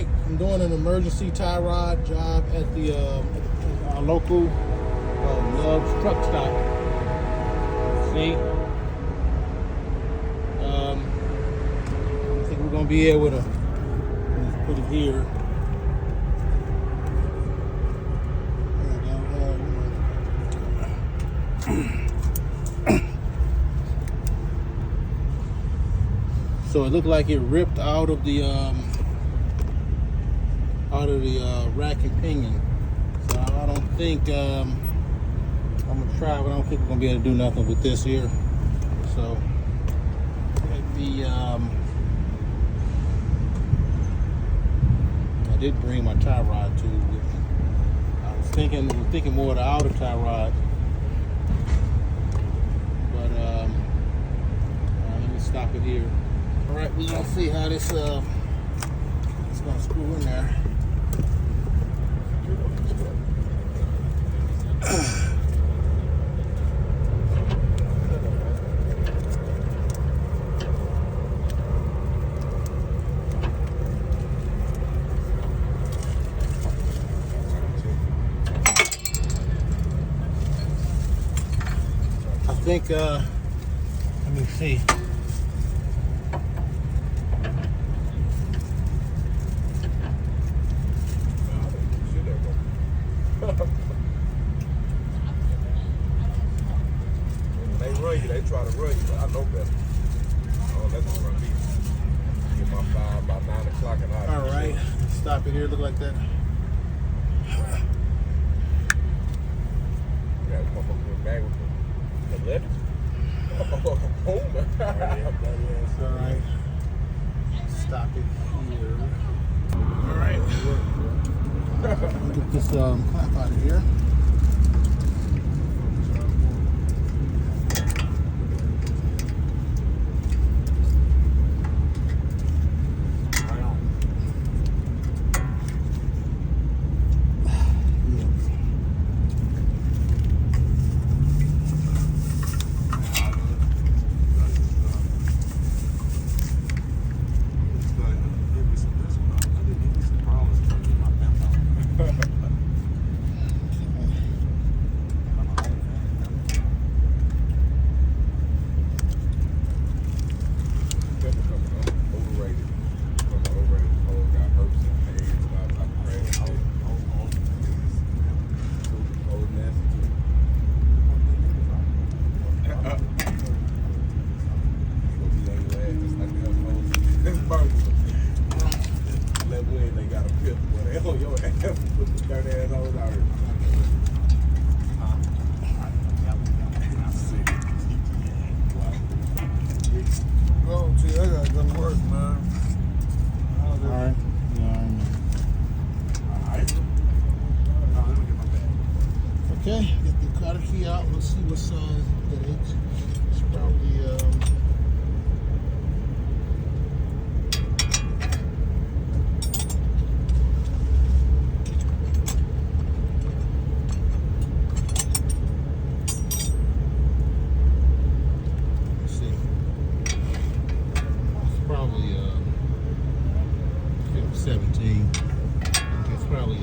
Alright, I'm doing an emergency tie rod job at the our local Love's truck stop. See? I think we're gonna be able to put it here. So it looked like it ripped out of the rack and pinion. So I don't think I'm gonna try, but I don't think we're gonna be able to do nothing with this here. So maybe I did bring my tie rod tool with me. I was thinking more of the outer tie rod, but let me stop it here. All right, we're gonna see how this it's gonna screw in there. I think let me see. They try to run you, but I know better. Oh, that's what run me. Get my 5 by 9 o'clock and I. All right, stop it here. Look like that. Yeah, motherfucker back with the left. Oh, man. All right, stop it here. All right, get this clamp out of here. Okay, get the cutter key out. Let's see what size it is. It's probably let's see. It's probably 17. It's probably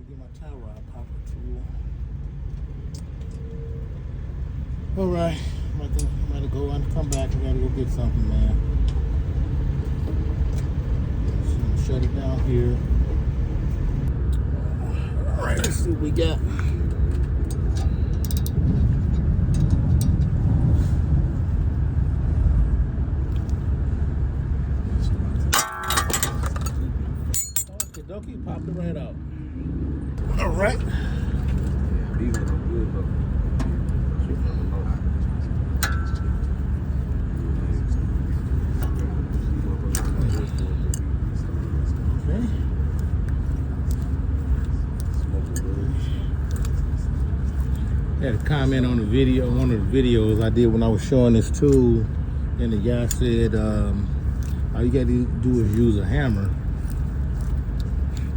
get my tie rod popper tool. All right, I'm about to go and come back. I gotta go get something, man. Let's see. shut it down here. All right, let's see what we got. Okay, dokie, popped it right out. All right. These ones are good though. Okay. I had a comment on the video, one of the videos I did when I was showing this tool, and the guy said, all you gotta do is use a hammer.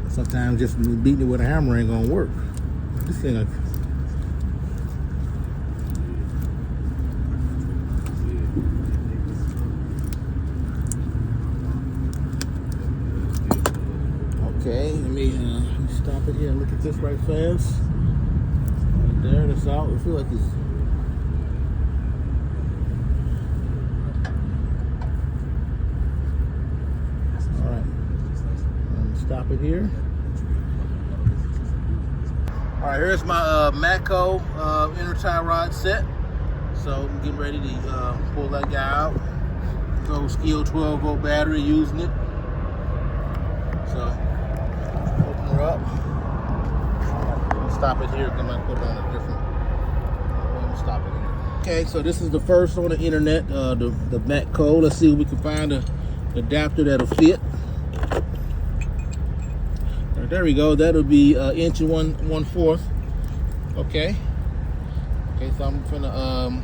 Sometimes just beating it with a hammer ain't gonna work. This thing, okay, let me stop it here and look at this right fast. Right there, that's out. I feel like it's all right. Stop it here. All right, here's my Matco inner tie rod set. So I'm getting ready to pull that guy out. So Skill 12-volt battery, using it. So open her up. Stop it here. I'm gonna put it on a different. I'm gonna stop it here. Okay, so this is the first on the internet, the Matco. Let's see if we can find an adapter that'll fit. There we go. That'll be inch and 1/4. Okay. Okay, so I'm gonna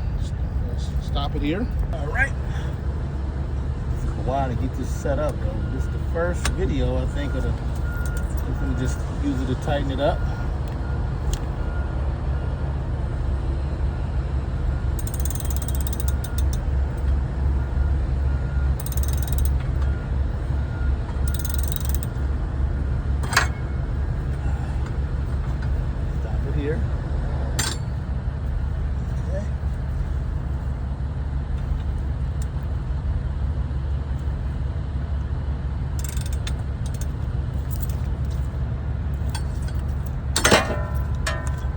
stop it here. All right. It took a while to get this set up, though. This is the first video, I think, of the. I'm gonna just use it to tighten it up. Here. Okay.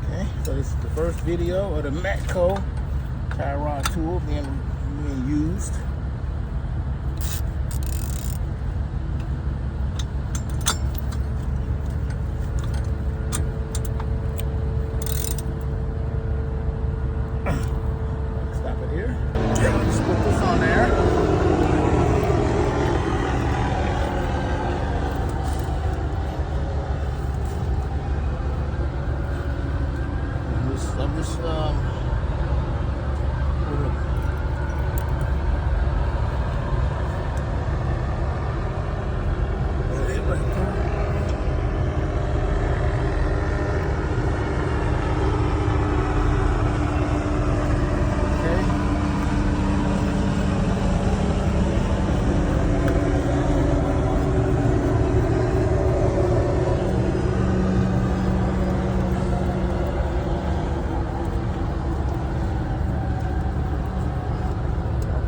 Okay, so this is the first video of the Matco tie rod tool being used.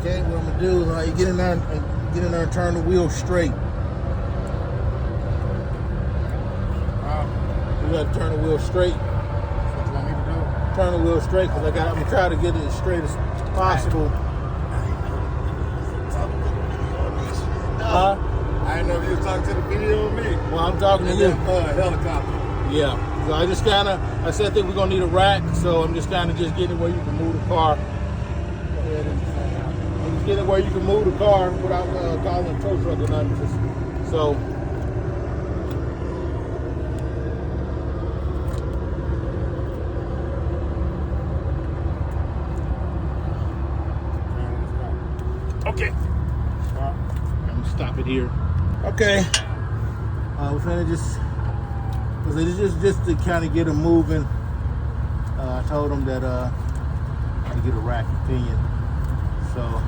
Okay, what I'm gonna do is you get in there and turn the wheel straight. You gotta turn the wheel straight. What you want me to do? Turn the wheel straight, because I'm gonna try to get it as straight as possible. I didn't know if you was talking to the video of me. Well, I'm talking to you. Helicopter. Yeah. So I just kind of, I said I think we're gonna need a rack, so I'm just kind of just getting it where you can move the car. Go ahead and just getting it where you can move the car without calling a tow truck or nothing. So. Okay. I'm gonna stop it here. Okay. We're finna just, because it's just to kind of get them moving. I told them that I had to get a rack and pinion. So,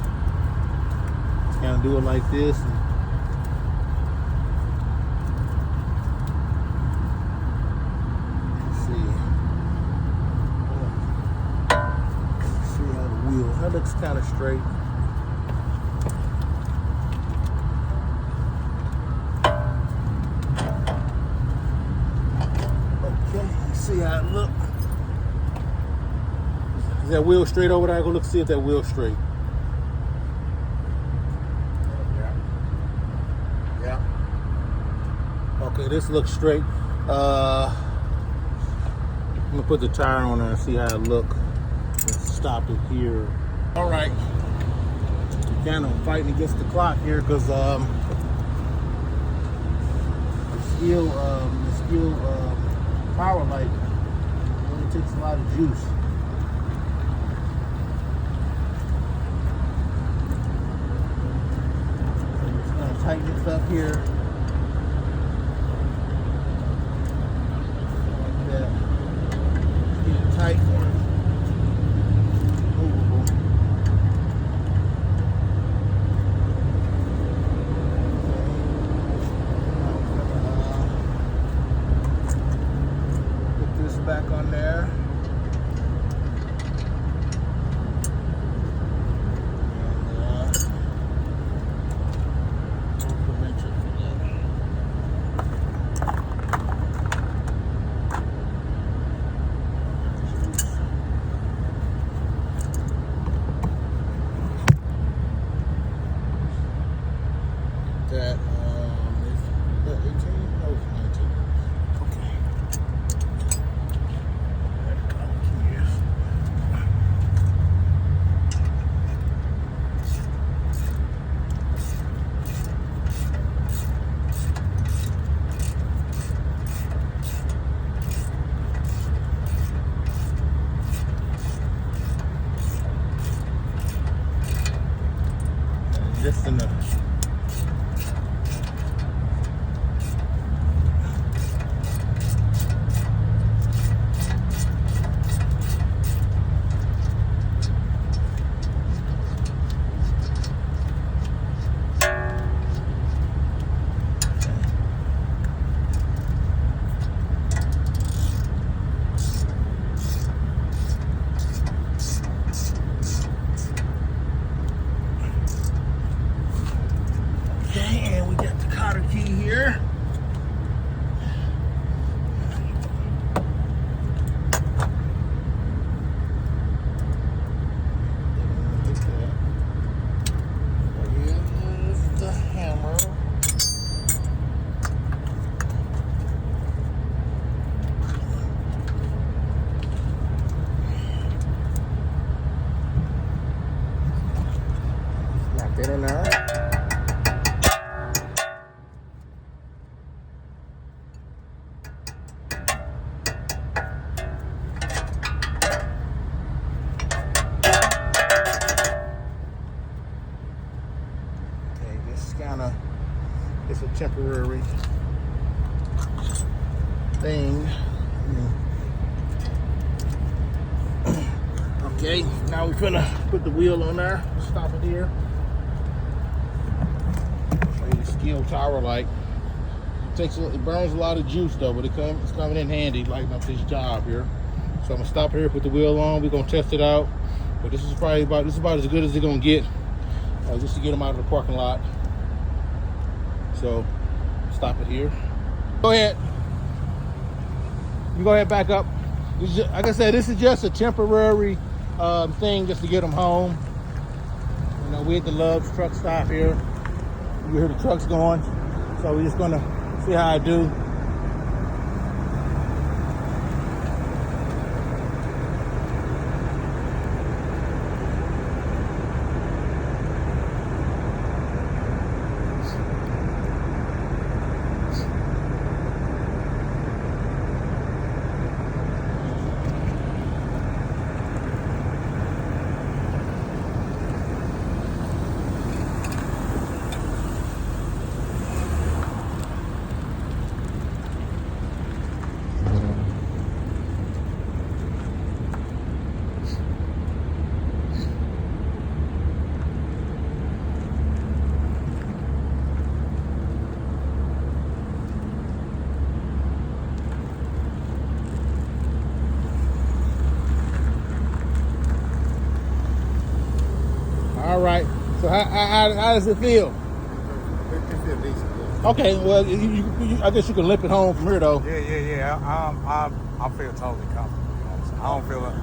just kind of do it like this. Let's see how the wheel, that looks kind of straight. see how it look. Is that wheel straight over there? Go look, see if that wheel's straight. Yeah. Okay, this looks straight. I'm gonna put the tire on there and see how it look. Let's stop it here. All right, kind of fighting against the clock here because the steel power light really takes a lot of juice. So I'm just gonna tighten this up here. Tight for it. Movable. Put this back on there. That is that 18? Oh, it's 19. Okay. Just enough. Okay, and we got the cotter key here. Here's the hammer. Snap that in there. It's a temporary thing. Okay, now we're gonna put the wheel on there. Stop it here. Show you the steel tower light. It burns a lot of juice though, but it's coming in handy, lighting up this job here. So I'm gonna stop here, put the wheel on. We're gonna test it out. But this is about as good as they're gonna get, just to get them out of the parking lot. So stop it here. Go ahead. You go ahead, back up. Like I said, this is just a temporary thing just to get them home. You know, we're at the Love's truck stop here. You hear the trucks going. So we're just gonna see how I do. All right. So how does it feel? It feel decent, yeah. Okay, well, I guess you can limp it home from here, though. Yeah. I feel totally comfortable. You know what I'm saying? I don't feel it.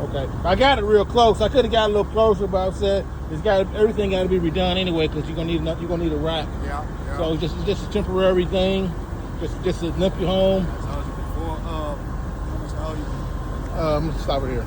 Okay, I got it real close. I could have got a little closer, but I said everything got to be redone anyway because you're gonna need a rack. Yeah. So it's just a temporary thing, just to limp you home. I told you before. How much I owe you? I'm gonna stop it here.